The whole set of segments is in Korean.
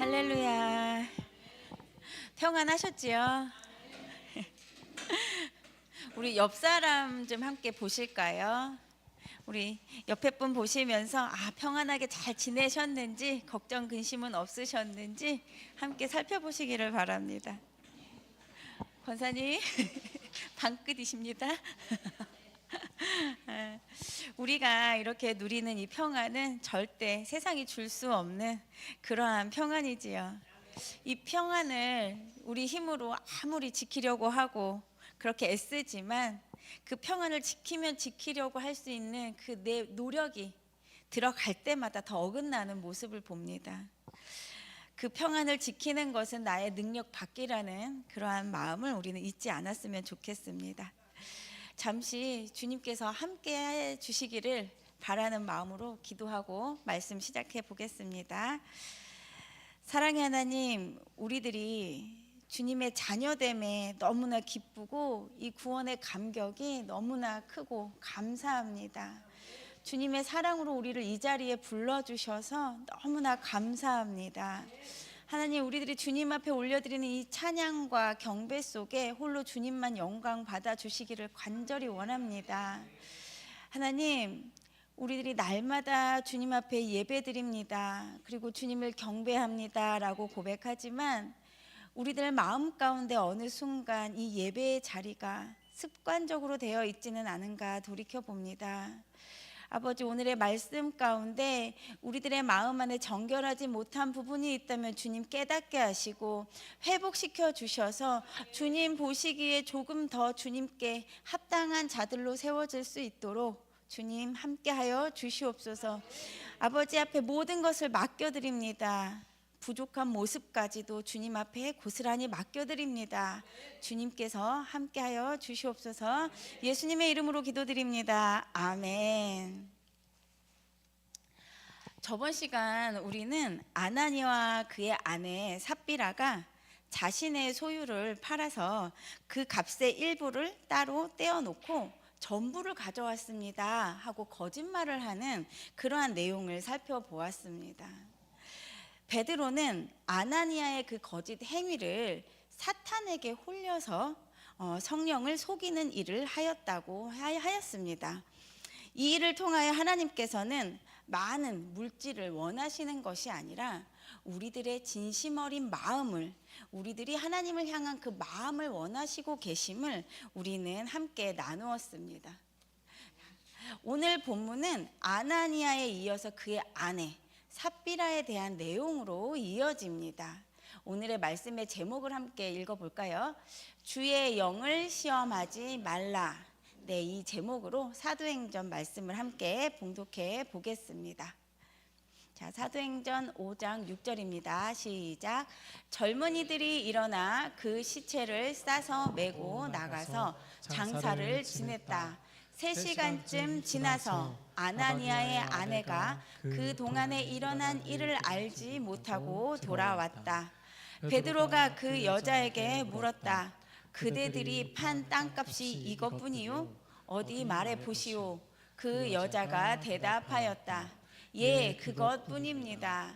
할렐루야. 평안하셨지요? 우리 옆 사람 좀 함께 보실까요? 우리 옆에 분 보시면서 평안하게 잘 지내셨는지, 걱정 근심은 없으셨는지 함께 살펴보시기를 바랍니다. 권사님 방끝이십니다. 우리가 이렇게 누리는 이 평안은 절대 세상이 줄 수 없는 그러한 평안이지요. 이 평안을 우리 힘으로 아무리 지키려고 하고 그렇게 애쓰지만 그 평안을 지키면 지키려고 할 수 있는 그 내 노력이 들어갈 때마다 더 어긋나는 모습을 봅니다. 그 평안을 지키는 것은 나의 능력 밖이라는 그러한 마음을 우리는 잊지 않았으면 좋겠습니다. 잠시 주님께서 함께 해 주시기를 바라는 마음으로 기도하고 말씀 시작해 보겠습니다. 사랑의 하나님, 우리들이 주님의 자녀됨에 너무나 기쁘고 이 구원의 감격이 너무나 크고 감사합니다. 주님의 사랑으로 우리를 이 자리에 불러주셔서 너무나 감사합니다. 하나님, 우리들이 주님 앞에 올려드리는 이 찬양과 경배 속에 홀로 주님만 영광 받아주시기를 간절히 원합니다. 하나님, 우리들이 날마다 주님 앞에 예배드립니다. 그리고 주님을 경배합니다 라고 고백하지만 우리들 마음 가운데 어느 순간 이 예배의 자리가 습관적으로 되어 있지는 않은가 돌이켜봅니다. 아버지, 오늘의 말씀 가운데 우리들의 마음 안에 정결하지 못한 부분이 있다면 주님 깨닫게 하시고 회복시켜 주셔서 주님 보시기에 조금 더 주님께 합당한 자들로 세워질 수 있도록 주님 함께하여 주시옵소서. 아버지 앞에 모든 것을 맡겨드립니다. 부족한 모습까지도 주님 앞에 고스란히 맡겨드립니다. 주님께서 함께하여 주시옵소서. 예수님의 이름으로 기도드립니다. 아멘. 저번 시간 우리는 아나니와 그의 아내 삽비라가 자신의 소유를 팔아서 그 값의 일부를 따로 떼어놓고 전부를 가져왔습니다 하고 거짓말을 하는 그러한 내용을 살펴보았습니다. 베드로는 아나니아의 그 거짓 행위를 사탄에게 홀려서 성령을 속이는 일을 하였습니다. 이 일을 통하여 하나님께서는 많은 물질을 원하시는 것이 아니라 우리들의 진심 어린 마음을, 우리들이 하나님을 향한 그 마음을 원하시고 계심을 우리는 함께 나누었습니다. 오늘 본문은 아나니아에 이어서 그의 아내 삽비라에 대한 내용으로 이어집니다. 오늘의 말씀의 제목을 함께 읽어볼까요? 주의 영을 시험하지 말라. 네, 이 제목으로 사도행전 말씀을 함께 봉독해 보겠습니다. 자, 사도행전 5장 6절입니다. 시작. 젊은이들이 일어나 그 시체를 싸서 메고 나가서 장사를 지냈다. 3시간쯤 지나서 아나니아의 아내가 그 동안에 일어난 일을 알지 못하고 돌아왔다. 베드로가 그 여자에게 물었다. 그대들이 판 땅값이 이것뿐이요? 어디 말해 보시오. 그 여자가 대답하였다. 예, 그것뿐입니다.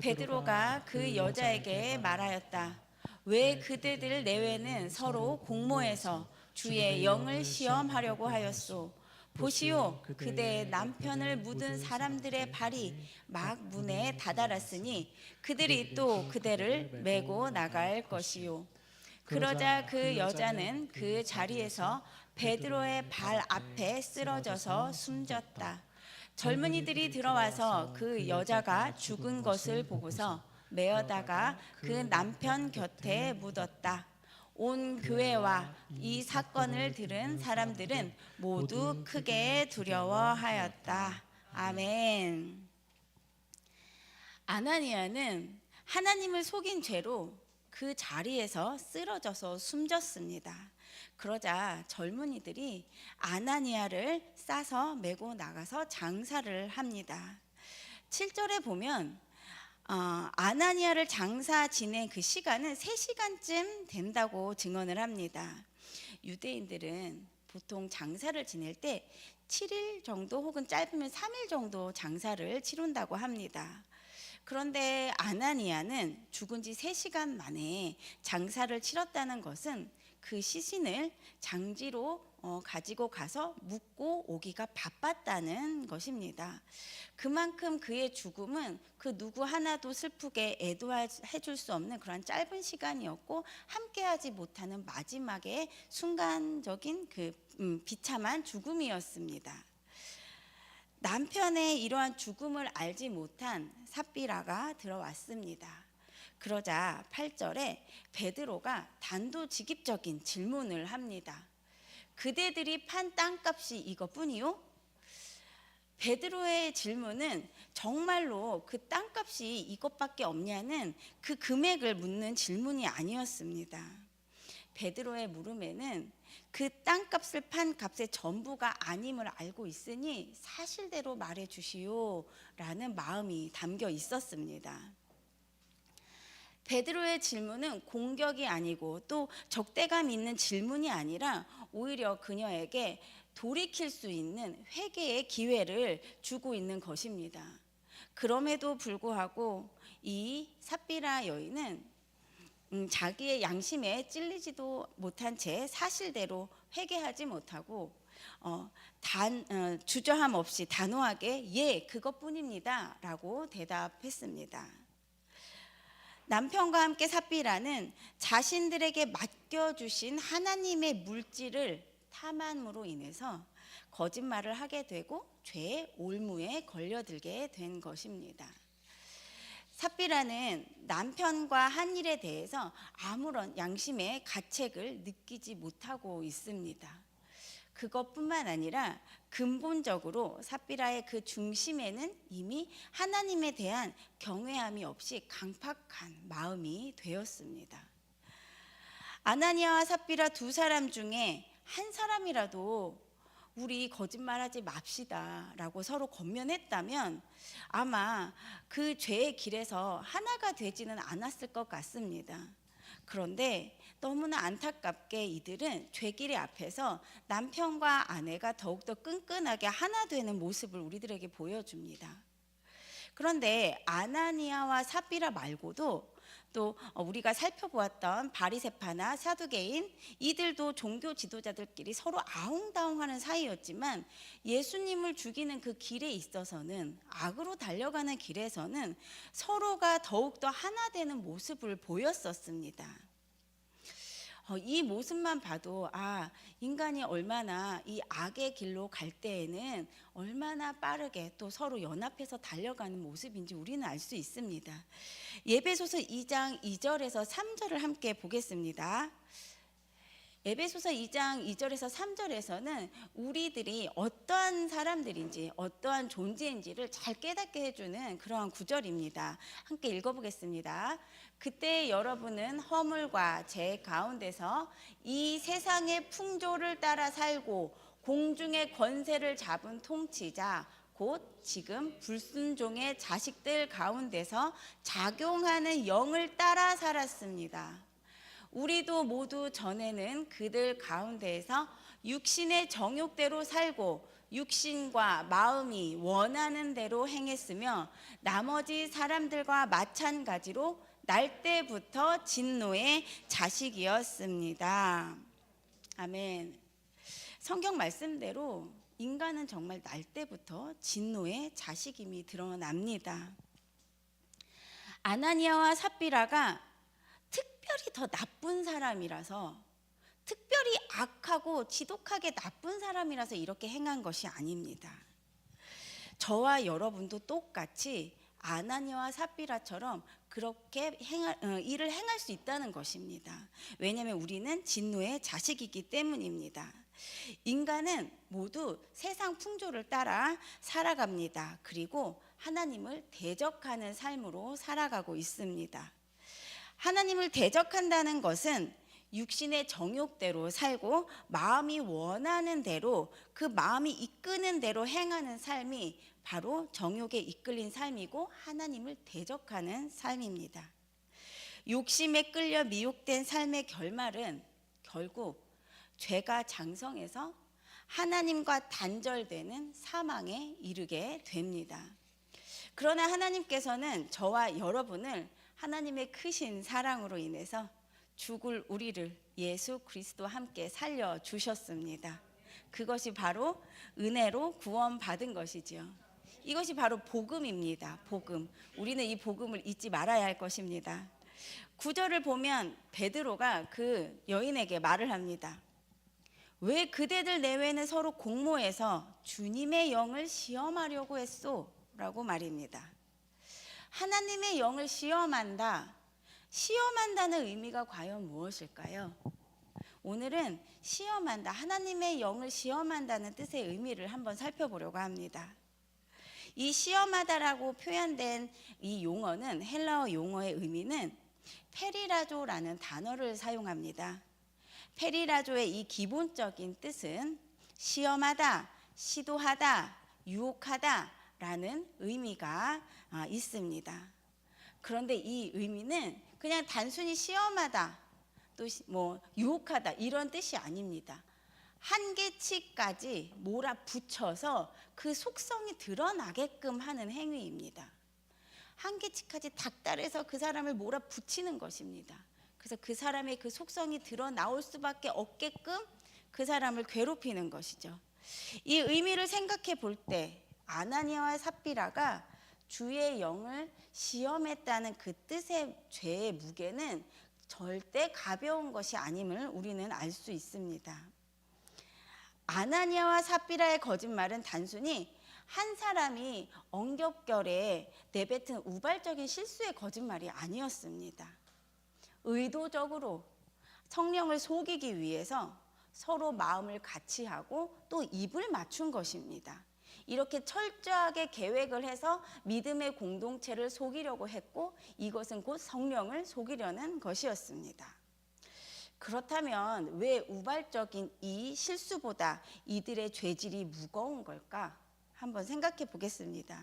베드로가 그 여자에게 말하였다. 왜 그대들 내외는 서로 공모해서 주의 영을 시험하려고 하였소? 보시오, 그대의 남편을 묻은 사람들의 발이 막 문에 다다랐으니 그들이 또 그대를 메고 나갈 것이요. 그러자 그 여자는 그 자리에서 베드로의 발 앞에 쓰러져서 숨졌다. 젊은이들이 들어와서 그 여자가 죽은 것을 보고서 메어다가 그 남편 곁에 묻었다. 온 교회와 이 사건을 들은 사람들은 모두 크게 두려워하였다. 아멘. 아나니아는 하나님을 속인 죄로 그 자리에서 쓰러져서 숨졌습니다. 그러자 젊은이들이 아나니아를 싸서 메고 나가서 장사를 합니다. 7절에 보면 아나니아를 장사 지낸 그 시간은 3시간쯤 된다고 증언을 합니다. 유대인들은 보통 장사를 지낼 때 7일 정도 혹은 짧으면 3일 정도 장사를 치룬다고 합니다. 그런데 아나니아는 죽은 지 3시간 만에 장사를 치렀다는 것은 그 시신을 장지로 가지고 가서 묻고 오기가 바빴다는 것입니다. 그만큼 그의 죽음은 그 누구 하나도 슬프게 애도해 줄 수 없는 그런 짧은 시간이었고, 함께하지 못하는 마지막의 순간적인 그 비참한 죽음이었습니다. 남편의 이러한 죽음을 알지 못한 삽비라가 들어왔습니다. 그러자 8절에 베드로가 단도직입적인 질문을 합니다. 그대들이 판 땅값이 이것뿐이요? 베드로의 질문은 정말로 그 땅값이 이것밖에 없냐는 그 금액을 묻는 질문이 아니었습니다. 베드로의 물음에는 그 땅값을 판 값의 전부가 아님을 알고 있으니 사실대로 말해 주시오 라는 마음이 담겨 있었습니다. 베드로의 질문은 공격이 아니고 또 적대감 있는 질문이 아니라 오히려 그녀에게 돌이킬 수 있는 회개의 기회를 주고 있는 것입니다. 그럼에도 불구하고 이 삽비라 여인은 자기의 양심에 찔리지도 못한 채 사실대로 회개하지 못하고 주저함 없이 단호하게 예, 그것뿐입니다 라고 대답했습니다. 남편과 함께 삽비라는 자신들에게 맡겨주신 하나님의 물질을 탐함으로 인해서 거짓말을 하게 되고 죄의 올무에 걸려들게 된 것입니다. 삽비라는 남편과 한 일에 대해서 아무런 양심의 가책을 느끼지 못하고 있습니다. 그것뿐만 아니라 근본적으로 삽비라의 그 중심에는 이미 하나님에 대한 경외함이 없이 강팍한 마음이 되었습니다. 아나니아와 삽비라 두 사람 중에 한 사람이라도 우리 거짓말하지 맙시다 라고 서로 권면했다면 아마 그 죄의 길에서 하나가 되지는 않았을 것 같습니다. 그런데 너무나 안타깝게 이들은 죄길의 앞에서 남편과 아내가 더욱더 끈끈하게 하나 되는 모습을 우리들에게 보여줍니다. 그런데 아나니아와 삽비라 말고도 또 우리가 살펴보았던 바리새파나 사두개인, 이들도 종교 지도자들끼리 서로 아웅다웅하는 사이였지만 예수님을 죽이는 그 길에 있어서는, 악으로 달려가는 길에서는 서로가 더욱더 하나 되는 모습을 보였었습니다. 이 모습만 봐도 인간이 얼마나 이 악의 길로 갈 때에는 얼마나 빠르게 또 서로 연합해서 달려가는 모습인지 우리는 알 수 있습니다. 에베소서 2장 2절에서 3절을 함께 보겠습니다. 에베소서 2장 2절에서 3절에서는 우리들이 어떠한 사람들인지 어떠한 존재인지를 잘 깨닫게 해주는 그러한 구절입니다. 함께 읽어보겠습니다. 그때 여러분은 허물과 죄 가운데서 이 세상의 풍조를 따라 살고 공중의 권세를 잡은 통치자 곧 지금 불순종의 자식들 가운데서 작용하는 영을 따라 살았습니다. 우리도 모두 전에는 그들 가운데에서 육신의 정욕대로 살고 육신과 마음이 원하는 대로 행했으며 나머지 사람들과 마찬가지로 날 때부터 진노의 자식이었습니다. 아멘. 성경 말씀대로 인간은 정말 날 때부터 진노의 자식임이 드러납니다. 아나니아와 삽비라가 특별히 더 나쁜 사람이라서, 특별히 악하고 지독하게 나쁜 사람이라서 이렇게 행한 것이 아닙니다. 저와 여러분도 똑같이 아나니아와 삽비라처럼 그렇게 일을 행할 수 있다는 것입니다. 왜냐하면 우리는 진노의 자식이기 때문입니다. 인간은 모두 세상 풍조를 따라 살아갑니다. 그리고 하나님을 대적하는 삶으로 살아가고 있습니다. 하나님을 대적한다는 것은 육신의 정욕대로 살고 마음이 원하는 대로, 그 마음이 이끄는 대로 행하는 삶이 바로 정욕에 이끌린 삶이고 하나님을 대적하는 삶입니다. 욕심에 끌려 미혹된 삶의 결말은 결국 죄가 장성해서 하나님과 단절되는 사망에 이르게 됩니다. 그러나 하나님께서는 저와 여러분을 하나님의 크신 사랑으로 인해서 죽을 우리를 예수 그리스도와 함께 살려주셨습니다. 그것이 바로 은혜로 구원받은 것이지요. 이것이 바로 복음입니다. 복음. 우리는 이 복음을 잊지 말아야 할 것입니다. 9절을 보면 베드로가 그 여인에게 말을 합니다. 왜 그대들 내외는 서로 공모해서 주님의 영을 시험하려고 했소? 라고 말입니다. 하나님의 영을 시험한다. 시험한다는 의미가 과연 무엇일까요? 오늘은 시험한다, 하나님의 영을 시험한다는 뜻의 의미를 한번 살펴보려고 합니다. 이 시험하다라고 표현된 이 용어는 헬라어 용어의 의미는 페리라조라는 단어를 사용합니다. 페리라조의 이 기본적인 뜻은 시험하다, 시도하다, 유혹하다 라는 의미가 있습니다. 그런데 이 의미는 그냥 단순히 시험하다, 또 유혹하다 이런 뜻이 아닙니다. 한계치까지 몰아붙여서 그 속성이 드러나게끔 하는 행위입니다. 한계치까지 닥달해서 그 사람을 몰아붙이는 것입니다. 그래서 그 사람의 그 속성이 드러나올 수밖에 없게끔 그 사람을 괴롭히는 것이죠. 이 의미를 생각해 볼 때 아나니아와 삽비라가 주의 영을 시험했다는 그 뜻의 죄의 무게는 절대 가벼운 것이 아님을 우리는 알 수 있습니다. 아나니아와 삽비라의 거짓말은 단순히 한 사람이 엉겹결에 내뱉은 우발적인 실수의 거짓말이 아니었습니다. 의도적으로 성령을 속이기 위해서 서로 마음을 같이 하고 또 입을 맞춘 것입니다. 이렇게 철저하게 계획을 해서 믿음의 공동체를 속이려고 했고 이것은 곧 성령을 속이려는 것이었습니다. 그렇다면 왜 우발적인 이 실수보다 이들의 죄질이 무거운 걸까? 한번 생각해 보겠습니다.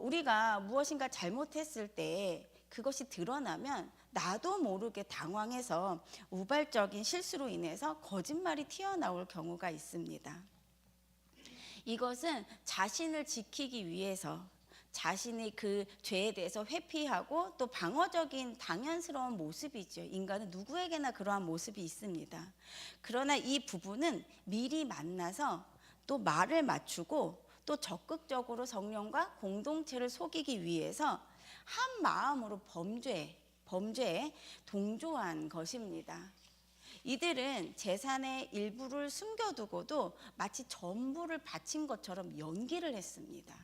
우리가 무엇인가 잘못했을 때 그것이 드러나면 나도 모르게 당황해서 우발적인 실수로 인해서 거짓말이 튀어나올 경우가 있습니다. 이것은 자신을 지키기 위해서 자신이 그 죄에 대해서 회피하고 또 방어적인 당연스러운 모습이죠. 인간은 누구에게나 그러한 모습이 있습니다. 그러나 이 부분은 미리 만나서 또 말을 맞추고 또 적극적으로 성령과 공동체를 속이기 위해서 한 마음으로 범죄에 동조한 것입니다. 이들은 재산의 일부를 숨겨두고도 마치 전부를 바친 것처럼 연기를 했습니다.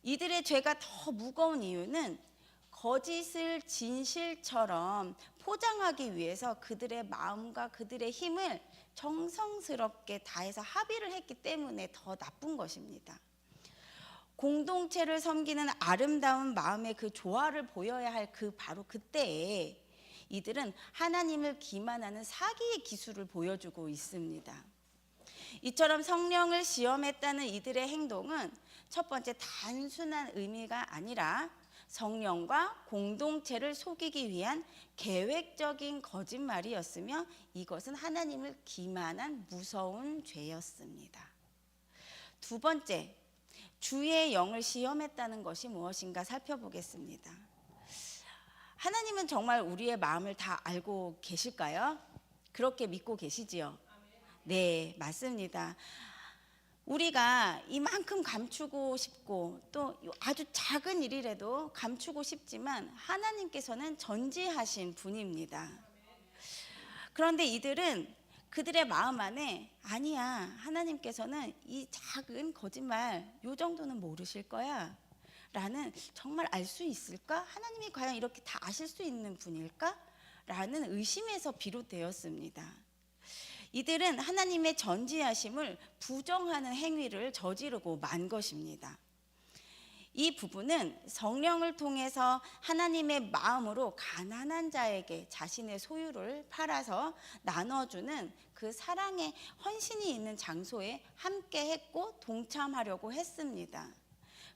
이들의 죄가 더 무거운 이유는 거짓을 진실처럼 포장하기 위해서 그들의 마음과 그들의 힘을 정성스럽게 다해서 합의를 했기 때문에 더 나쁜 것입니다. 공동체를 섬기는 아름다운 마음의 그 조화를 보여야 할 바로 그때에 이들은 하나님을 기만하는 사기의 기술을 보여주고 있습니다. 이처럼 성령을 시험했다는 이들의 행동은 첫 번째 단순한 의미가 아니라 성령과 공동체를 속이기 위한 계획적인 거짓말이었으며 이것은 하나님을 기만한 무서운 죄였습니다. 두 번째, 주의 영을 시험했다는 것이 무엇인가 살펴보겠습니다. 하나님은 정말 우리의 마음을 다 알고 계실까요? 그렇게 믿고 계시지요? 네, 맞습니다. 우리가 이만큼 감추고 싶고 또 아주 작은 일이라도 감추고 싶지만 하나님께서는 전지하신 분입니다. 그런데 이들은 그들의 마음 안에 아니야, 하나님께서는 이 작은 거짓말 요 정도는 모르실 거야 라는, 정말 알 수 있을까? 하나님이 과연 이렇게 다 아실 수 있는 분일까? 라는 의심에서 비롯되었습니다. 이들은 하나님의 전지하심을 부정하는 행위를 저지르고 만 것입니다. 이 부분은 성령을 통해서 하나님의 마음으로 가난한 자에게 자신의 소유를 팔아서 나눠주는 그 사랑의 헌신이 있는 장소에 함께 했고 동참하려고 했습니다.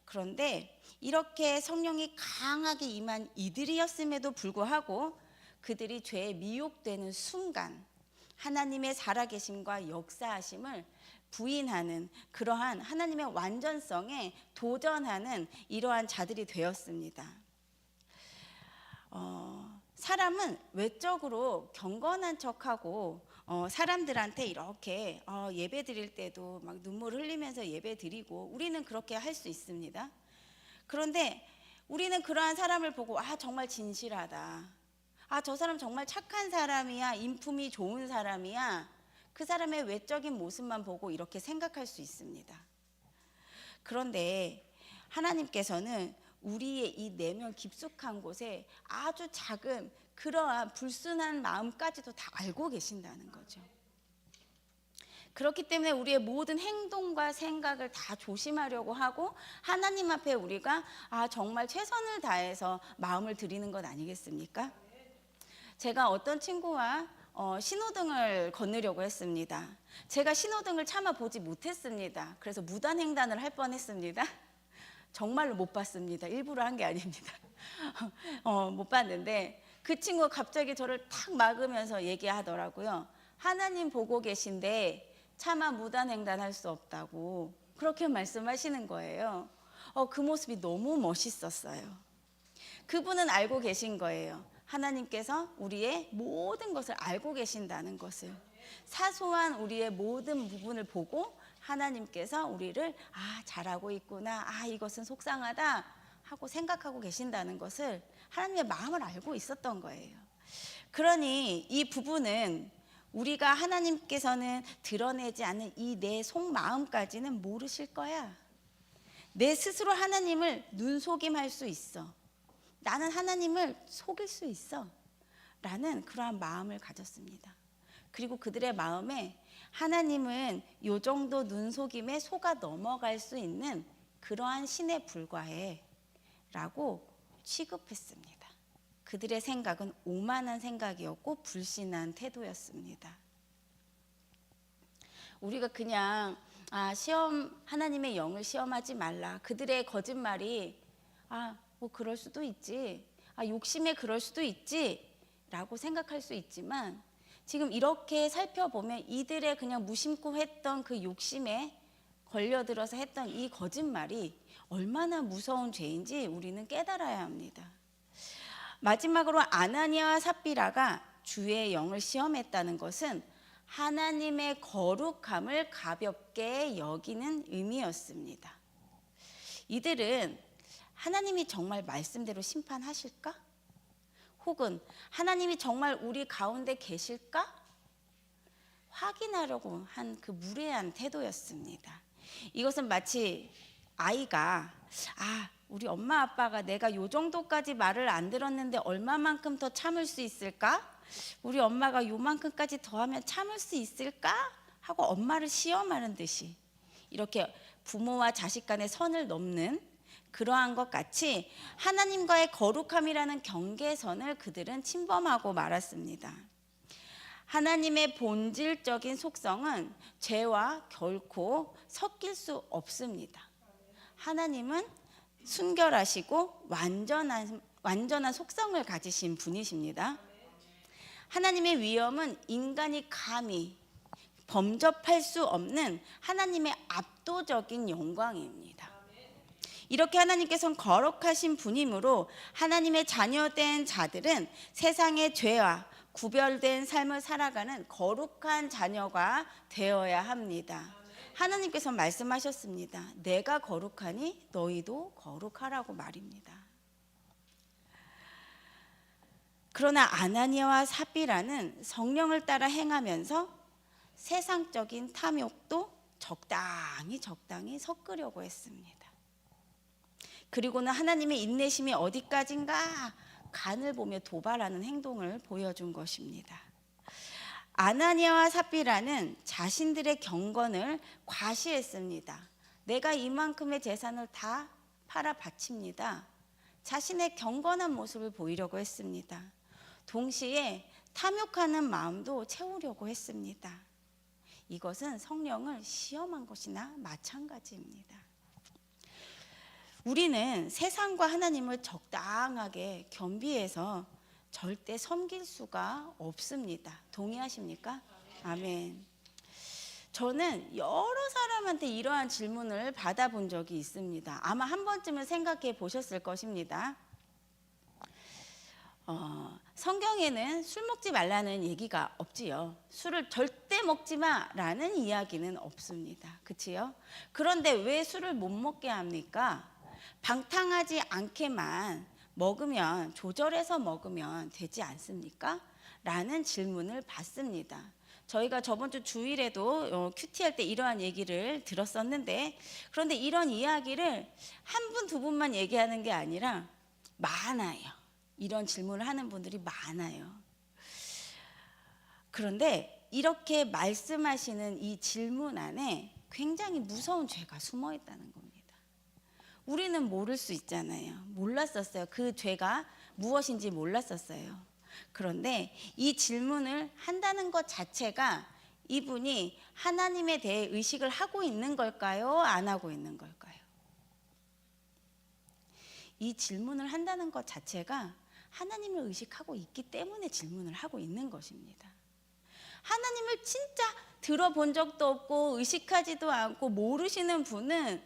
그런데 이렇게 성령이 강하게 임한 이들이었음에도 불구하고 그들이 죄에 미혹되는 순간 하나님의 살아계심과 역사하심을 부인하는 그러한 하나님의 완전성에 도전하는 이러한 자들이 되었습니다. 사람은 외적으로 경건한 척하고 사람들한테 이렇게 예배 드릴 때도 막 눈물 흘리면서 예배 드리고 우리는 그렇게 할 수 있습니다. 그런데 우리는 그러한 사람을 보고 정말 진실하다, 저 사람 정말 착한 사람이야, 인품이 좋은 사람이야, 그 사람의 외적인 모습만 보고 이렇게 생각할 수 있습니다. 그런데 하나님께서는 우리의 이 내면 깊숙한 곳에 아주 작은 그러한 불순한 마음까지도 다 알고 계신다는 거죠. 그렇기 때문에 우리의 모든 행동과 생각을 다 조심하려고 하고 하나님 앞에 우리가 정말 최선을 다해서 마음을 드리는 것 아니겠습니까? 제가 어떤 친구와 신호등을 건너려고 했습니다. 제가 신호등을 차마 보지 못했습니다. 그래서 무단횡단을 할 뻔했습니다. 정말로 못 봤습니다. 일부러 한 게 아닙니다. 못 봤는데 그 친구가 갑자기 저를 탁 막으면서 얘기하더라고요. 하나님 보고 계신데 차마 무단횡단할 수 없다고 그렇게 말씀하시는 거예요. 그 모습이 너무 멋있었어요. 그분은 알고 계신 거예요. 하나님께서 우리의 모든 것을 알고 계신다는 것을, 사소한 우리의 모든 부분을 보고 하나님께서 우리를 잘하고 있구나, 이것은 속상하다 하고 생각하고 계신다는 것을 하나님의 마음을 알고 있었던 거예요. 그러니 이 부분은 우리가 하나님께서는 드러내지 않는 이 내 속마음까지는 모르실 거야. 내 스스로 하나님을 눈속임할 수 있어. 나는 하나님을 속일 수 있어 라는 그러한 마음을 가졌습니다. 그리고 그들의 마음에 하나님은 요 정도 눈속임에 속아 넘어갈 수 있는 그러한 신에 불과해 라고 취급했습니다. 그들의 생각은 오만한 생각이었고 불신한 태도였습니다. 우리가 그냥 하나님의 영을 시험하지 말라, 그들의 거짓말이 뭐 그럴 수도 있지, 욕심에 그럴 수도 있지 라고 생각할 수 있지만, 지금 이렇게 살펴보면 이들의 그냥 무심코 했던 그 욕심에 걸려들어서 했던 이 거짓말이 얼마나 무서운 죄인지 우리는 깨달아야 합니다. 마지막으로 아나니아와 삽비라가 주의 영을 시험했다는 것은 하나님의 거룩함을 가볍게 여기는 의미였습니다. 이들은 하나님이 정말 말씀대로 심판하실까? 혹은 하나님이 정말 우리 가운데 계실까? 확인하려고 한 그 무례한 태도였습니다. 이것은 마치 아이가 우리 엄마 아빠가 내가 요 정도까지 말을 안 들었는데 얼마만큼 더 참을 수 있을까? 우리 엄마가 요만큼까지 더 하면 참을 수 있을까? 하고 엄마를 시험하는 듯이 이렇게 부모와 자식 간의 선을 넘는 그러한 것 같이 하나님과의 거룩함이라는 경계선을 그들은 침범하고 말았습니다. 하나님의 본질적인 속성은 죄와 결코 섞일 수 없습니다. 하나님은 순결하시고 완전한 속성을 가지신 분이십니다. 하나님의 위엄은 인간이 감히 범접할 수 없는 하나님의 압도적인 영광입니다. 이렇게 하나님께서는 거룩하신 분이므로 하나님의 자녀된 자들은 세상의 죄와 구별된 삶을 살아가는 거룩한 자녀가 되어야 합니다. 하나님께서 말씀하셨습니다. 내가 거룩하니 너희도 거룩하라고 말입니다. 그러나 아나니아와 삽비라는 성령을 따라 행하면서 세상적인 탐욕도 적당히 섞으려고 했습니다. 그리고는 하나님의 인내심이 어디까지인가 간을 보며 도발하는 행동을 보여준 것입니다. 아나니아와 삽비라는 자신들의 경건을 과시했습니다. 내가 이만큼의 재산을 다 팔아 바칩니다. 자신의 경건한 모습을 보이려고 했습니다. 동시에 탐욕하는 마음도 채우려고 했습니다. 이것은 성령을 시험한 것이나 마찬가지입니다. 우리는 세상과 하나님을 적당하게 겸비해서 절대 섬길 수가 없습니다. 동의하십니까? 아멘. 저는 여러 사람한테 이러한 질문을 받아본 적이 있습니다. 아마 한 번쯤은 생각해 보셨을 것입니다. 성경에는 술 먹지 말라는 얘기가 없지요. 술을 절대 먹지 마라는 이야기는 없습니다. 그치요? 그런데 왜 술을 못 먹게 합니까? 방탕하지 않게만 먹으면, 조절해서 먹으면 되지 않습니까? 라는 질문을 받습니다. 저희가 저번 주 주일에도 큐티 할 때 이러한 얘기를 들었었는데, 그런데 이런 이야기를 한 분, 두 분만 얘기하는 게 아니라 많아요. 이런 질문을 하는 분들이 많아요. 그런데 이렇게 말씀하시는 이 질문 안에 굉장히 무서운 죄가 숨어 있다는 겁니다. 우리는 모를 수 있잖아요. 몰랐었어요. 그 죄가 무엇인지 몰랐었어요. 그런데 이 질문을 한다는 것 자체가 이분이 하나님에 대해 의식을 하고 있는 걸까요? 안 하고 있는 걸까요? 이 질문을 한다는 것 자체가 하나님을 의식하고 있기 때문에 질문을 하고 있는 것입니다. 하나님을 진짜 들어본 적도 없고 의식하지도 않고 모르시는 분은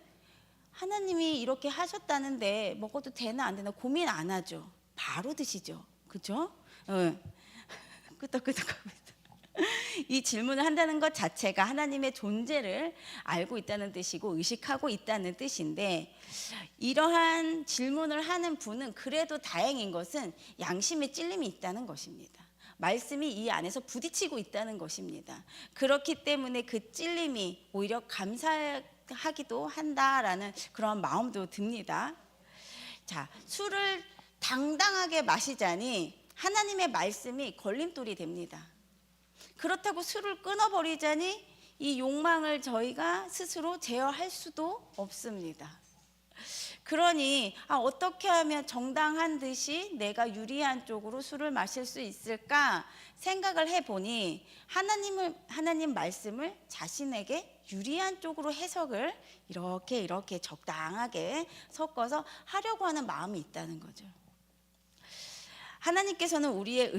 하나님이 이렇게 하셨다는데 먹어도 되나 안 되나 고민 안 하죠. 바로 드시죠. 그죠? 끄덕끄덕하고 있어요. 이 질문을 한다는 것 자체가 하나님의 존재를 알고 있다는 뜻이고 의식하고 있다는 뜻인데, 이러한 질문을 하는 분은 그래도 다행인 것은 양심에 찔림이 있다는 것입니다. 말씀이 이 안에서 부딪히고 있다는 것입니다. 그렇기 때문에 그 찔림이 오히려 감사하기도 한다라는 그런 마음도 듭니다. 자, 술을 당당하게 마시자니 하나님의 말씀이 걸림돌이 됩니다. 그렇다고 술을 끊어버리자니 이 욕망을 저희가 스스로 제어할 수도 없습니다. 그러니 어떻게 하면 정당한 듯이 내가 유리한 쪽으로 술을 마실 수 있을까 생각을 해보니 하나님 말씀을 자신에게 유리한 쪽으로 해석을 이렇게 적당하게 섞어서 하려고 하는 마음이 있다는 거죠. 하나님께서는 우리의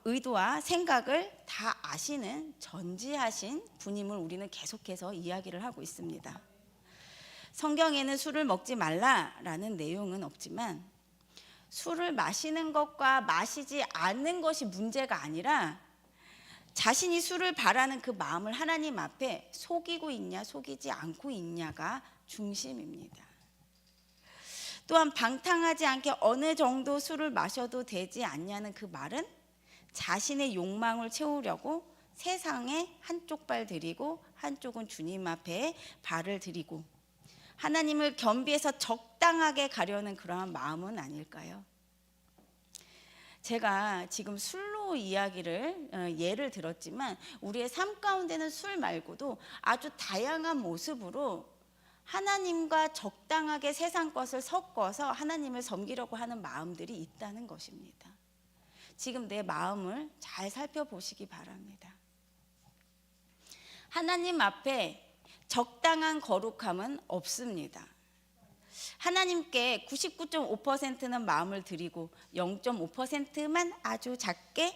의도와 생각을 다 아시는 전지하신 분임을 우리는 계속해서 이야기를 하고 있습니다. 성경에는 술을 먹지 말라라는 내용은 없지만 술을 마시는 것과 마시지 않는 것이 문제가 아니라 자신이 술을 바라는 그 마음을 하나님 앞에 속이고 있냐 속이지 않고 있냐가 중심입니다. 또한 방탕하지 않게 어느 정도 술을 마셔도 되지 않냐는 그 말은 자신의 욕망을 채우려고 세상에 한쪽 발 들이고 한쪽은 주님 앞에 발을 들이고 하나님을 겸비해서 적당하게 가려는 그러한 마음은 아닐까요? 제가 지금 술로 이야기를 예를 들었지만 우리의 삶 가운데는 술 말고도 아주 다양한 모습으로 하나님과 적당하게 세상 것을 섞어서 하나님을 섬기려고 하는 마음들이 있다는 것입니다. 지금 내 마음을 잘 살펴보시기 바랍니다. 하나님 앞에 적당한 거룩함은 없습니다. 하나님께 99.5%는 마음을 드리고 0.5%만 아주 작게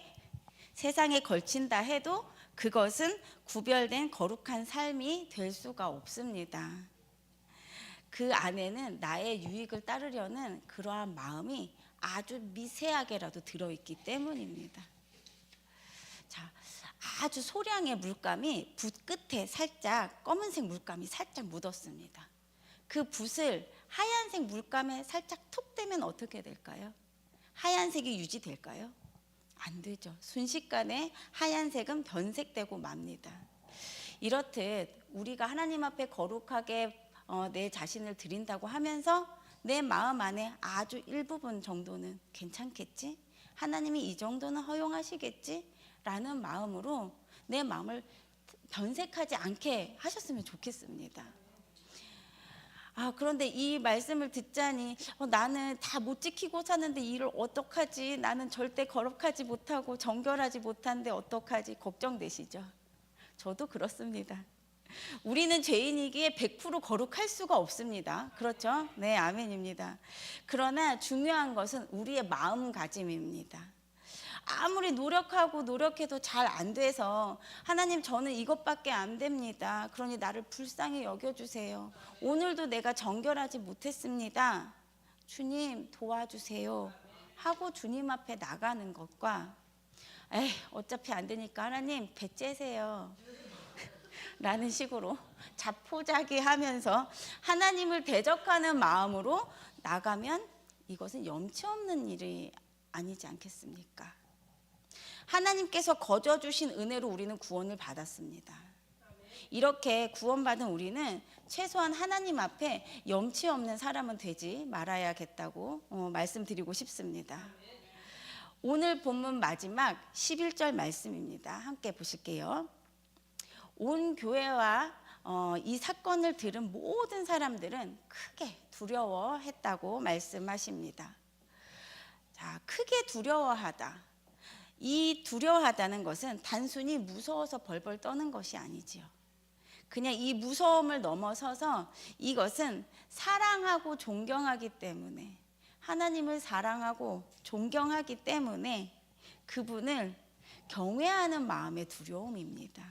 세상에 걸친다 해도 그것은 구별된 거룩한 삶이 될 수가 없습니다. 그 안에는 나의 유익을 따르려는 그러한 마음이 아주 미세하게라도 들어있기 때문입니다. 자, 아주 소량의 물감이 붓 끝에 살짝 검은색 물감이 살짝 묻었습니다. 그 붓을 하얀색 물감에 살짝 톡 대면 어떻게 될까요? 하얀색이 유지될까요? 안 되죠. 순식간에 하얀색은 변색되고 맙니다. 이렇듯 우리가 하나님 앞에 거룩하게 내 자신을 드린다고 하면서 내 마음 안에 아주 일부분 정도는 괜찮겠지? 하나님이 이 정도는 허용하시겠지? 라는 마음으로 내 마음을 변색하지 않게 하셨으면 좋겠습니다. 그런데 이 말씀을 듣자니 나는 다 못 지키고 사는데 이를 어떡하지? 나는 절대 거룩하지 못하고 정결하지 못한데 어떡하지? 걱정되시죠? 저도 그렇습니다. 우리는 죄인이기에 100% 거룩할 수가 없습니다. 그렇죠? 네, 아멘입니다. 그러나 중요한 것은 우리의 마음가짐입니다. 아무리 노력해도 잘 안 돼서 하나님 저는 이것밖에 안 됩니다. 그러니 나를 불쌍히 여겨주세요. 오늘도 내가 정결하지 못했습니다. 주님 도와주세요 하고 주님 앞에 나가는 것과 에이 어차피 안 되니까 하나님 배째세요 라는 식으로 자포자기 하면서 하나님을 대적하는 마음으로 나가면 이것은 염치 없는 일이 아니지 않겠습니까? 하나님께서 거저 주신 은혜로 우리는 구원을 받았습니다. 이렇게 구원받은 우리는 최소한 하나님 앞에 염치 없는 사람은 되지 말아야겠다고 말씀드리고 싶습니다. 오늘 본문 마지막 11절 말씀입니다. 함께 보실게요. 온 교회와 이 사건을 들은 모든 사람들은 크게 두려워했다고 말씀하십니다. 자, 크게 두려워하다. 이 두려워하다는 것은 단순히 무서워서 벌벌 떠는 것이 아니지요. 그냥 이 무서움을 넘어서서 이것은 사랑하고 존경하기 때문에, 하나님을 사랑하고 존경하기 때문에 그분을 경외하는 마음의 두려움입니다.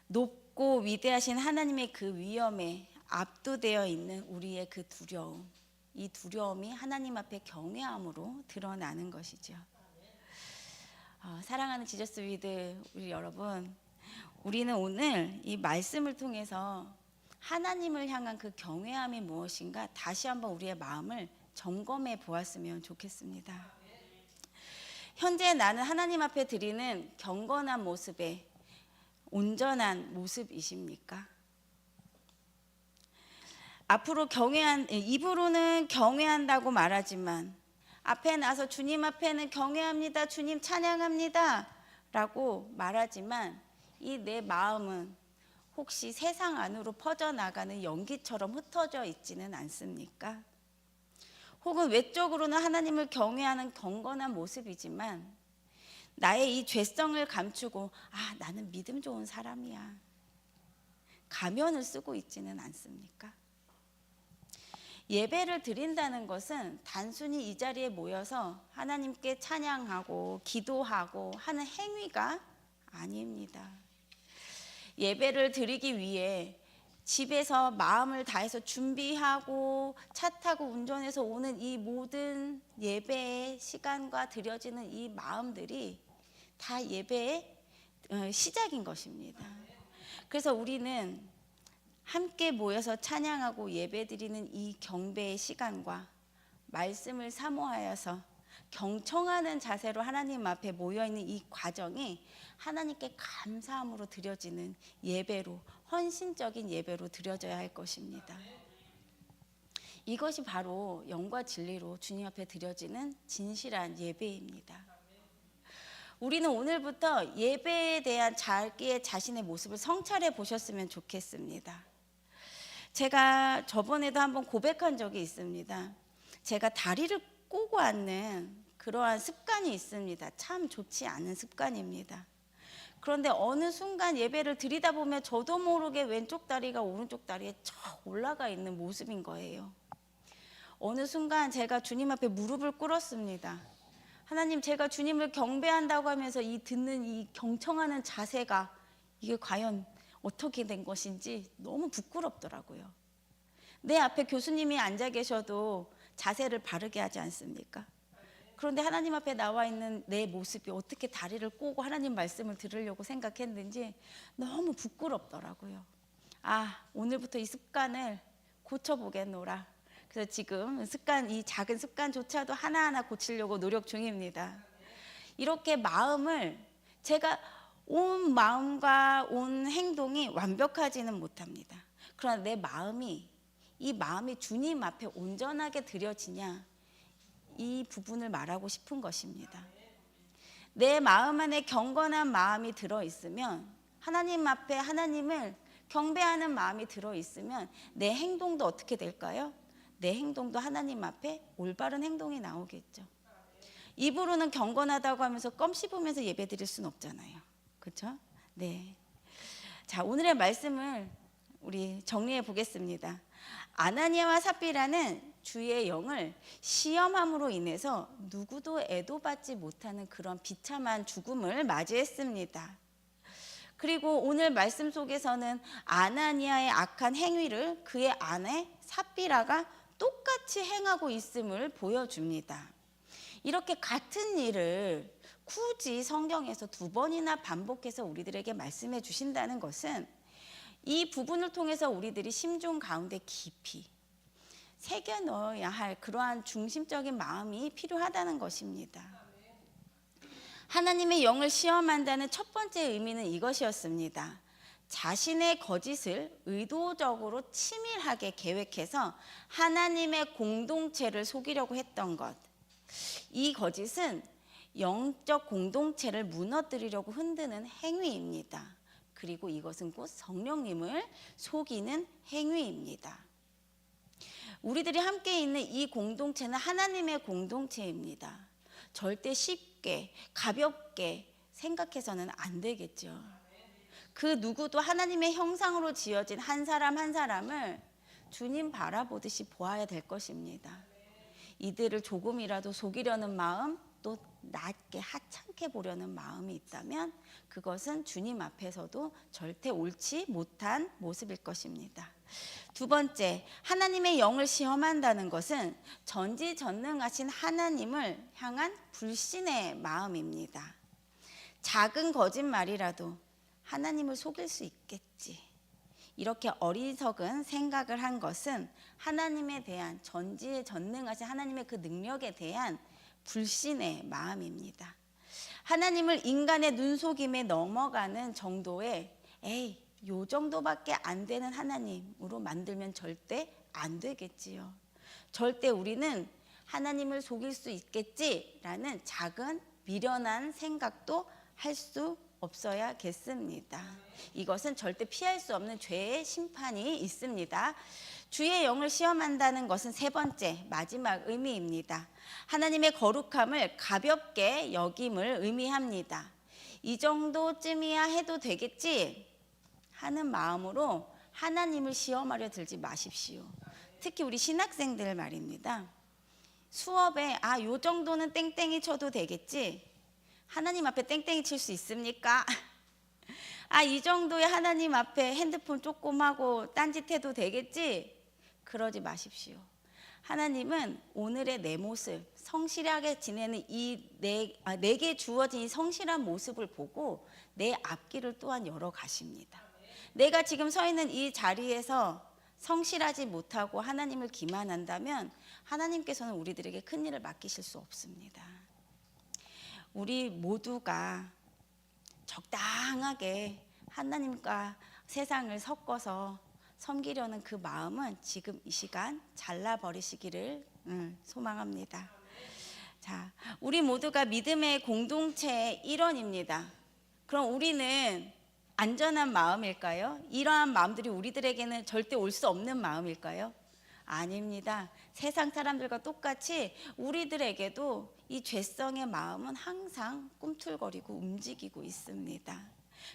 높고 위대하신 하나님의 그 위엄에 압도되어 있는 우리의 그 두려움, 이 두려움이 하나님 앞에 경외함으로 드러나는 것이죠. 사랑하는 지저스 위드 우리 여러분, 우리는 오늘 이 말씀을 통해서 하나님을 향한 그 경외함이 무엇인가 다시 한번 우리의 마음을 점검해 보았으면 좋겠습니다. 현재 나는 하나님 앞에 드리는 경건한 모습에 온전한 모습이십니까? 앞으로 입으로는 경외한다고 말하지만 앞에 나서 주님 앞에는 경외합니다, 주님 찬양합니다 라고 말하지만 이 내 마음은 혹시 세상 안으로 퍼져나가는 연기처럼 흩어져 있지는 않습니까? 혹은 외적으로는 하나님을 경외하는 경건한 모습이지만 나의 이 죄성을 감추고 나는 믿음 좋은 사람이야 가면을 쓰고 있지는 않습니까? 예배를 드린다는 것은 단순히 이 자리에 모여서 하나님께 찬양하고 기도하고 하는 행위가 아닙니다. 예배를 드리기 위해 집에서 마음을 다해서 준비하고 차 타고 운전해서 오는 이 모든 예배의 시간과 드려지는 이 마음들이 다 예배의 시작인 것입니다. 그래서 우리는 함께 모여서 찬양하고 예배드리는 이 경배의 시간과 말씀을 사모하여서 경청하는 자세로 하나님 앞에 모여있는 이 과정이 하나님께 감사함으로 드려지는 예배로, 헌신적인 예배로 드려져야 할 것입니다. 이것이 바로 영과 진리로 주님 앞에 드려지는 진실한 예배입니다. 우리는 오늘부터 예배에 대한 자기의 자신의 모습을 성찰해 보셨으면 좋겠습니다. 제가 저번에도 한번 고백한 적이 있습니다. 제가 다리를 꼬고 앉는 그러한 습관이 있습니다. 참 좋지 않은 습관입니다. 그런데 어느 순간 예배를 드리다 보면 저도 모르게 왼쪽 다리가 오른쪽 다리에 척 올라가 있는 모습인 거예요. 어느 순간 제가 주님 앞에 무릎을 꿇었습니다. 하나님, 제가 주님을 경배한다고 하면서 이 듣는 이 경청하는 자세가 이게 과연 어떻게 된 것인지 너무 부끄럽더라고요. 내 앞에 교수님이 앉아 계셔도 자세를 바르게 하지 않습니까? 그런데 하나님 앞에 나와 있는 내 모습이 어떻게 다리를 꼬고 하나님 말씀을 들으려고 생각했는지 너무 부끄럽더라고요. 오늘부터 이 습관을 고쳐보겠노라. 그래서 지금 이 작은 습관조차도 하나하나 고치려고 노력 중입니다. 이렇게 마음을 제가 온 마음과 온 행동이 완벽하지는 못합니다. 그러나 내 마음이 주님 앞에 온전하게 드려지냐, 이 부분을 말하고 싶은 것입니다. 내 마음 안에 경건한 마음이 들어있으면, 하나님 앞에 하나님을 경배하는 마음이 들어있으면 내 행동도 어떻게 될까요? 내 행동도 하나님 앞에 올바른 행동이 나오겠죠. 입으로는 경건하다고 하면서 껌 씹으면서 예배 드릴 수는 없잖아요. 그렇죠? 네. 자, 오늘의 말씀을 우리 정리해 보겠습니다. 아나니아와 삽비라는 주의 영을 시험함으로 인해서 누구도 애도받지 못하는 그런 비참한 죽음을 맞이했습니다. 그리고 오늘 말씀 속에서는 아나니아의 악한 행위를 그의 아내 삽비라가 똑같이 행하고 있음을 보여줍니다. 이렇게 같은 일을 굳이 성경에서 2번이나 반복해서 우리들에게 말씀해 주신다는 것은 이 부분을 통해서 우리들이 심중 가운데 깊이 새겨 넣어야 할 그러한 중심적인 마음이 필요하다는 것입니다. 하나님의 영을 시험한다는 첫 번째 의미는 이것이었습니다. 자신의 거짓을 의도적으로 치밀하게 계획해서 하나님의 공동체를 속이려고 했던 것. 이 거짓은 영적 공동체를 무너뜨리려고 흔드는 행위입니다. 그리고 이것은 곧 성령님을 속이는 행위입니다. 우리들이 함께 있는 이 공동체는 하나님의 공동체입니다. 절대 쉽게 가볍게 생각해서는 안 되겠죠. 그 누구도 하나님의 형상으로 지어진 한 사람 한 사람을 주님 바라보듯이 보아야 될 것입니다. 이들을 조금이라도 속이려는 마음, 또 낮게 하찮게 보려는 마음이 있다면 그것은 주님 앞에서도 절대 옳지 못한 모습일 것입니다. 2번째, 하나님의 영을 시험한다는 것은 전지전능하신 하나님을 향한 불신의 마음입니다. 작은 거짓말이라도 하나님을 속일 수 있겠지, 이렇게 어리석은 생각을 한 것은 하나님에 대한 전지전능하신 하나님의 그 능력에 대한 불신의 마음입니다. 하나님을 인간의 눈속임에 넘어가는 정도의 요 정도밖에 안 되는 하나님으로 만들면 절대 안 되겠지요. 절대 우리는 하나님을 속일 수 있겠지라는 작은 미련한 생각도 할 수 없어야겠습니다. 이것은 절대 피할 수 없는 죄의 심판이 있습니다. 주의 영을 시험한다는 것은 3번째, 마지막 의미입니다. 하나님의 거룩함을 가볍게 여김을 의미합니다. 이 정도쯤이야 해도 되겠지 하는 마음으로 하나님을 시험하려 들지 마십시오. 특히 우리 신학생들 말입니다. 수업에 요 정도는 땡땡이 쳐도 되겠지, 하나님 앞에 땡땡이 칠 수 있습니까? 이 정도의 하나님 앞에 핸드폰 조금 하고 딴짓해도 되겠지? 그러지 마십시오. 하나님은 오늘의 내 모습, 성실하게 지내는 내게 주어진 이 성실한 모습을 보고 내 앞길을 또한 열어가십니다. 내가 지금 서 있는 이 자리에서 성실하지 못하고 하나님을 기만한다면 하나님께서는 우리들에게 큰 일을 맡기실 수 없습니다. 우리 모두가 적당하게 하나님과 세상을 섞어서 섬기려는 그 마음은 지금 이 시간 잘라버리시기를 소망합니다. 자, 우리 모두가 믿음의 공동체의 일원입니다. 그럼 우리는 안전한 마음일까요? 이러한 마음들이 우리들에게는 절대 올 수 없는 마음일까요? 아닙니다. 세상 사람들과 똑같이 우리들에게도 이 죄성의 마음은 항상 꿈틀거리고 움직이고 있습니다.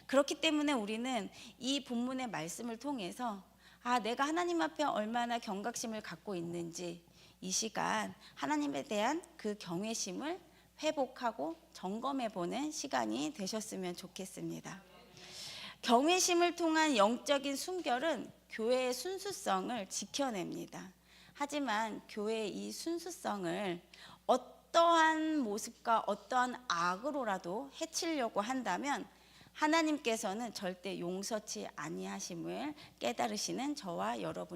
그렇기 때문에 우리는 이 본문의 말씀을 통해서 내가 하나님 앞에 얼마나 경각심을 갖고 있는지 이 시간 하나님에 대한 그 경외심을 회복하고 점검해 보는 시간이 되셨으면 좋겠습니다. 경외심을 통한 영적인 순결은 교회의 순수성을 지켜냅니다. 하지만 교회의 이 순수성을 어떠한 모습과 어떠한 악으로라도 해치려고 한다면 하나님께서는 절대 용서치 아니하심을 깨달으시는 저와 여러분이